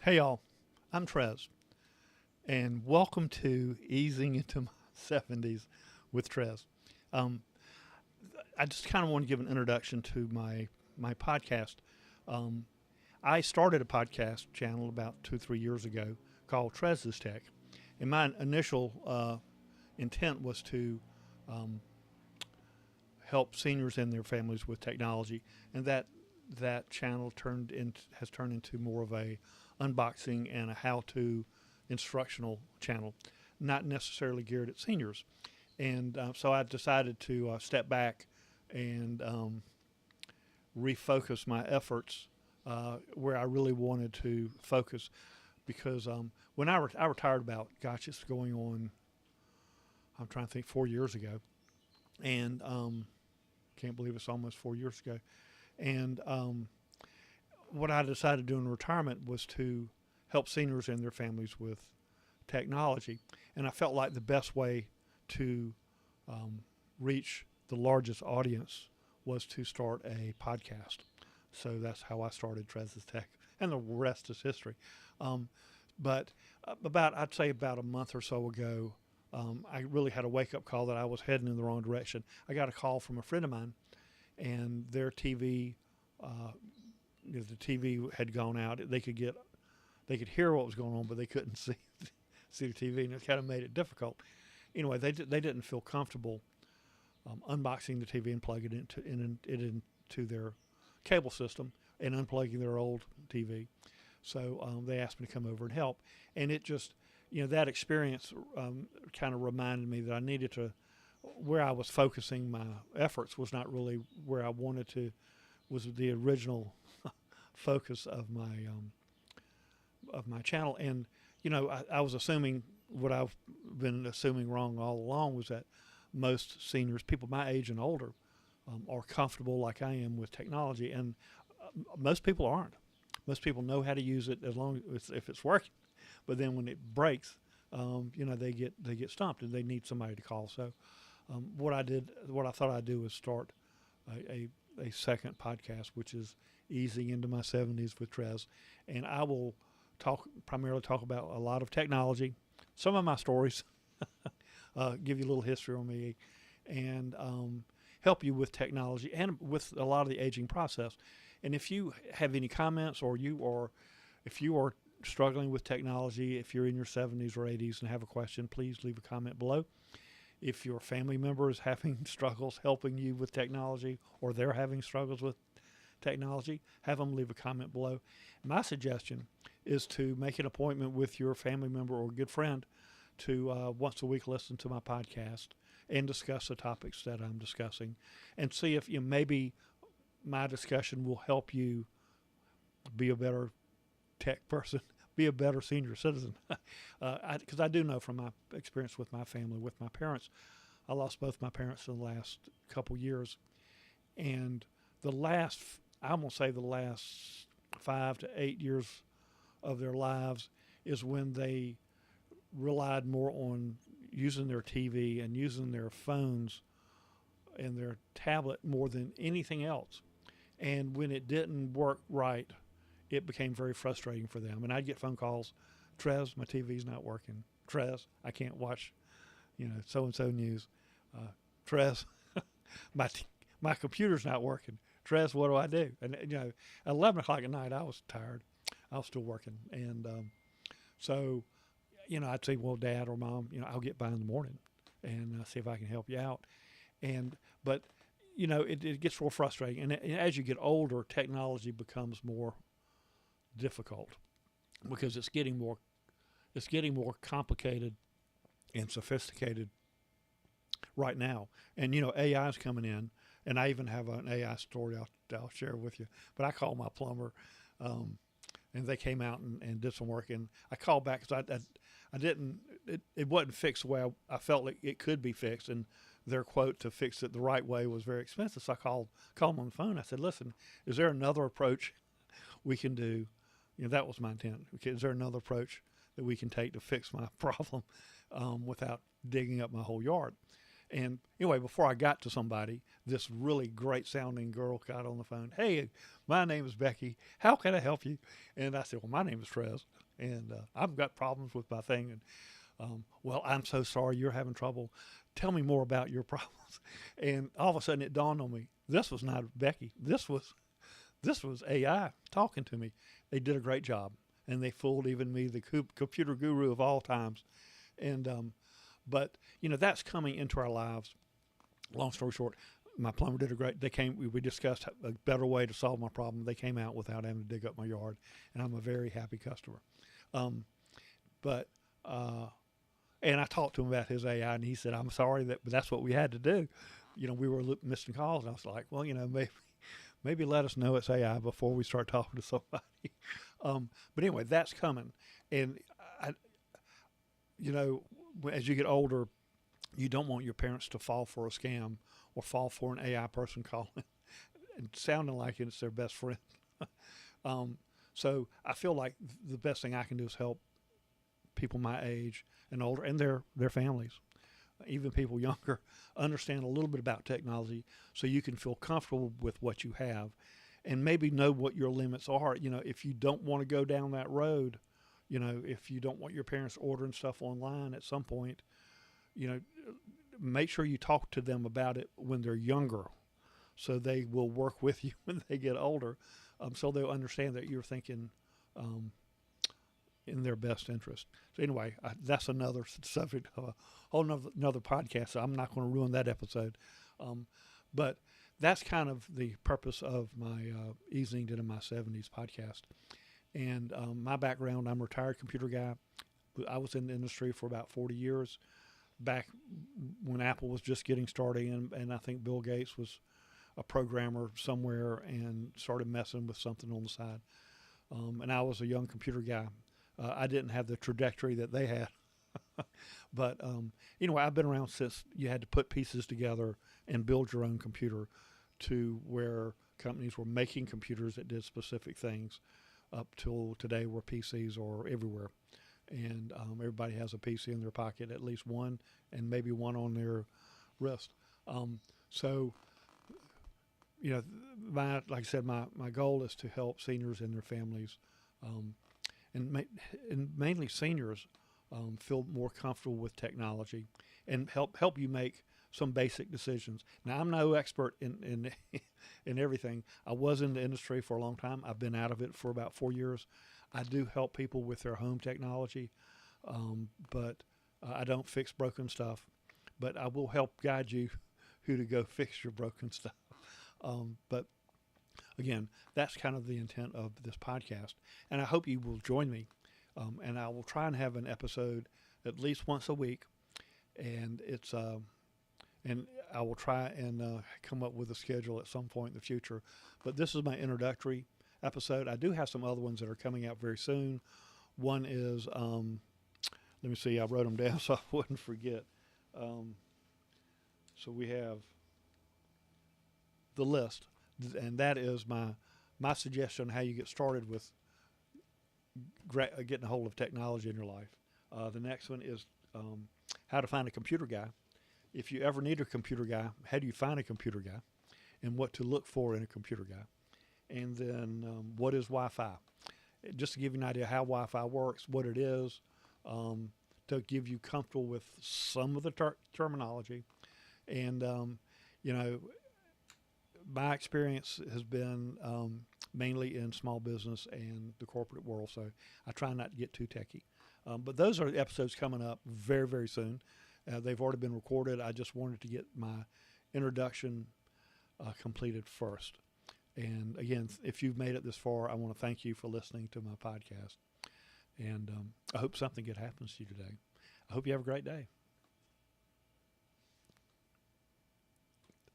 Hey y'all, I'm Trez, and welcome to Easing into My 70s with Trez. Um, I just kind of want to give an introduction to my podcast. Um, I started a podcast channel about 2-3 years ago called Trez's Tech, and my initial intent was to um, help seniors and their families with technology, and that channel has turned into more of a unboxing and a how-to instructional channel, not necessarily geared at seniors. And so I decided to step back and refocus my efforts where I really wanted to focus because when I retired about, gosh, it's going on, I'm trying to think, 4 years ago. And can't believe it's almost 4 years ago. And what I decided to do in retirement was to help seniors and their families with technology. And I felt like the best way to reach the largest audience was to start a podcast. So that's how I started Trez's Tech, and the rest is history. But I'd say about a month or so ago, I really had a wake-up call that I was heading in the wrong direction. I got a call from a friend of mine, and their TV, the TV had gone out. They could hear what was going on, but they couldn't see the TV, and it kind of made it difficult. Anyway, they didn't feel comfortable unboxing the TV and plugging it into their cable system and unplugging their old TV. So they asked me to come over and help, and it just, that experience kind of reminded me that I needed to, where I was focusing my efforts was not really where I wanted to, was the original focus of my channel. And I was assuming what I've been assuming wrong all along was that most seniors, people my age and older, are comfortable like I am with technology, and most people aren't. Most people know how to use it as long as if it's working, but then when it breaks, they get stumped and they need somebody to call. So what I thought I'd do was start a second podcast, which is Easing into My 70s with Trez, and I will primarily talk about a lot of technology, some of my stories, give you a little history on me, and help you with technology and with a lot of the aging process. And if you have any comments, or if you are struggling with technology, if you're in your 70s or 80s and have a question, please leave a comment below. If your family member is having struggles helping you with technology, or they're having struggles with technology, have them leave a comment below. My suggestion is to make an appointment with your family member or good friend to once a week listen to my podcast and discuss the topics that I'm discussing, and see if maybe my discussion will help you be a better tech person, be a better senior citizen. Because I do know from my experience with my family, with my parents, I lost both my parents in the last couple years, and I'm going to say the last 5 to 8 years of their lives is when they relied more on using their TV and using their phones and their tablet more than anything else. And when it didn't work right, it became very frustrating for them. And I'd get phone calls, Trez, my TV's not working. Trez, I can't watch, so-and-so news. Trez, my computer's not working. Trez, what do I do? And, at 11 o'clock at night, I was tired. I was still working. And so, I'd say, well, Dad or Mom, I'll get by in the morning and see if I can help you out. But it gets real frustrating. And as you get older, technology becomes more difficult because it's getting more complicated and sophisticated right now. And, AI is coming in, and I even have an AI story I'll share with you. But I called my plumber, and they came out and did some work. And I called back because it wasn't fixed the way I felt like it could be fixed. And their quote to fix it the right way was very expensive. So I called them on the phone. I said, listen, is there another approach we can do? That was my intent. Okay, is there another approach that we can take to fix my problem without digging up my whole yard? And anyway, before I got to somebody, this really great sounding girl got on the phone. Hey, my name is Becky. How can I help you? And I said, well, my name is Trez, and I've got problems with my thing. And well, I'm so sorry you're having trouble. Tell me more about your problems. And all of a sudden, it dawned on me: this was not Becky. This was AI talking to me. They did a great job, and they fooled even me, the computer guru of all times. And but that's coming into our lives. Long story short, my plumber did a great. They came. We discussed a better way to solve my problem. They came out without having to dig up my yard, and I'm a very happy customer. But and I talked to him about his AI, and he said, "I'm sorry but that's what we had to do. We were missing calls." And I was like, "Well, maybe let us know it's AI before we start talking to somebody." But anyway, that's coming, and as you get older, you don't want your parents to fall for a scam or fall for an AI person calling and sounding like it's their best friend. So I feel like the best thing I can do is help people my age and older and their families, even people younger, understand a little bit about technology so you can feel comfortable with what you have and maybe know what your limits are. If you don't want to go down that road, if you don't want your parents ordering stuff online at some point, make sure you talk to them about it when they're younger so they will work with you when they get older, so they'll understand that you're thinking in their best interest. So anyway, that's another subject of a whole another podcast, so I'm not going to ruin that episode. But that's kind of the purpose of my Easing into My 70s podcast. And my background, I'm a retired computer guy. I was in the industry for about 40 years, back when Apple was just getting started, and I think Bill Gates was a programmer somewhere and started messing with something on the side. And I was a young computer guy. I didn't have the trajectory that they had. But anyway, I've been around since you had to put pieces together and build your own computer, to where companies were making computers that did specific things, up till today where PCs are everywhere. And everybody has a PC in their pocket, at least one, and maybe one on their wrist. So, like I said, my goal is to help seniors and their families, and mainly seniors, feel more comfortable with technology and help you make some basic decisions. Now, I'm no expert in in everything. I was in the industry for a long time. I've been out of it for about 4 years. I do help people with their home technology, but I don't fix broken stuff. But I will help guide you who to go fix your broken stuff. But again, that's kind of the intent of this podcast. And I hope you will join me. And I will try and have an episode at least once a week. And and I will try and come up with a schedule at some point in the future. But this is my introductory episode. I do have some other ones that are coming out very soon. One is, let me see, I wrote them down so I wouldn't forget. So we have the list, and that is my suggestion on how you get started with getting a hold of technology in your life. The next one is how to find a computer guy. If you ever need a computer guy, how do you find a computer guy, and what to look for in a computer guy? And then what is Wi-Fi? Just to give you an idea how Wi-Fi works, what it is, to give you comfortable with some of the terminology. And, my experience has been mainly in small business and the corporate world, so I try not to get too techy. But those are the episodes coming up very, very soon. They've already been recorded. I just wanted to get my introduction completed first. And again, if you've made it this far, I want to thank you for listening to my podcast. And I hope something good happens to you today. I hope you have a great day.